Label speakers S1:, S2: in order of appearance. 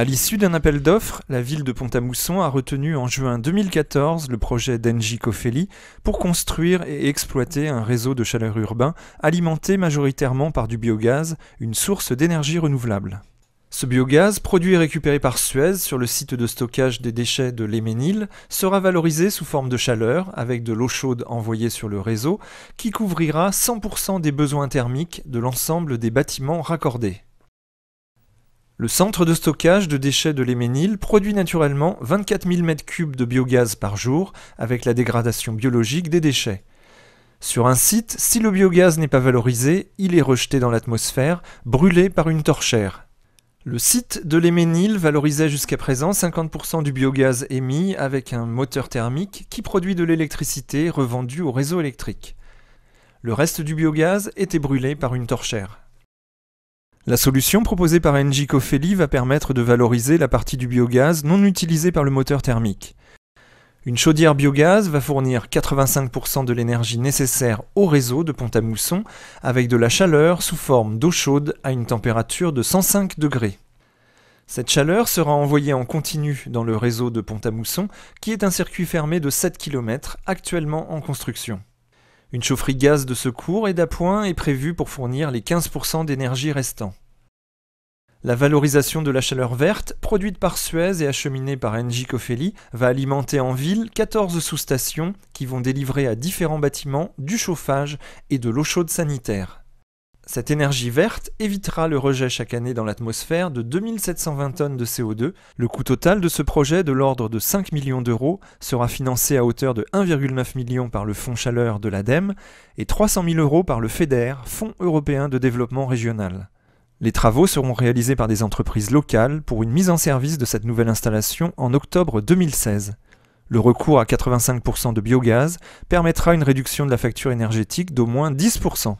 S1: À l'issue d'un appel d'offres, la ville de Pont-à-Mousson a retenu en juin 2014 le projet d'Engie Cofeli pour construire et exploiter un réseau de chaleur urbain alimenté majoritairement par du biogaz, une source d'énergie renouvelable. Ce biogaz, produit et récupéré par Suez sur le site de stockage des déchets de l'Héménil, sera valorisé sous forme de chaleur avec de l'eau chaude envoyée sur le réseau qui couvrira 100% des besoins thermiques de l'ensemble des bâtiments raccordés. Le centre de stockage de déchets de l'Héménil produit naturellement 24 000 m3 de biogaz par jour avec la dégradation biologique des déchets. Sur un site, si le biogaz n'est pas valorisé, il est rejeté dans l'atmosphère, brûlé par une torchère. Le site de l'Héménil valorisait jusqu'à présent 50% du biogaz émis avec un moteur thermique qui produit de l'électricité revendue au réseau électrique. Le reste du biogaz était brûlé par une torchère. La solution proposée par Engie Cofeli va permettre de valoriser la partie du biogaz non utilisée par le moteur thermique. Une chaudière biogaz va fournir 85% de l'énergie nécessaire au réseau de Pont-à-Mousson avec de la chaleur sous forme d'eau chaude à une température de 105 degrés. Cette chaleur sera envoyée en continu dans le réseau de Pont-à-Mousson qui est un circuit fermé de 7 km actuellement en construction. Une chaufferie gaz de secours et d'appoint est prévue pour fournir les 15% d'énergie restants. La valorisation de la chaleur verte, produite par Suez et acheminée par Engie Cofeli, va alimenter en ville 14 sous-stations qui vont délivrer à différents bâtiments du chauffage et de l'eau chaude sanitaire. Cette énergie verte évitera le rejet chaque année dans l'atmosphère de 2720 tonnes de CO2. Le coût total de ce projet, de l'ordre de 5 millions d'euros, sera financé à hauteur de 1,9 million par le Fonds Chaleur de l'ADEME et 300 000 euros par le FEDER, Fonds européen de développement régional. Les travaux seront réalisés par des entreprises locales pour une mise en service de cette nouvelle installation en octobre 2016. Le recours à 85% de biogaz permettra une réduction de la facture énergétique d'au moins 10%.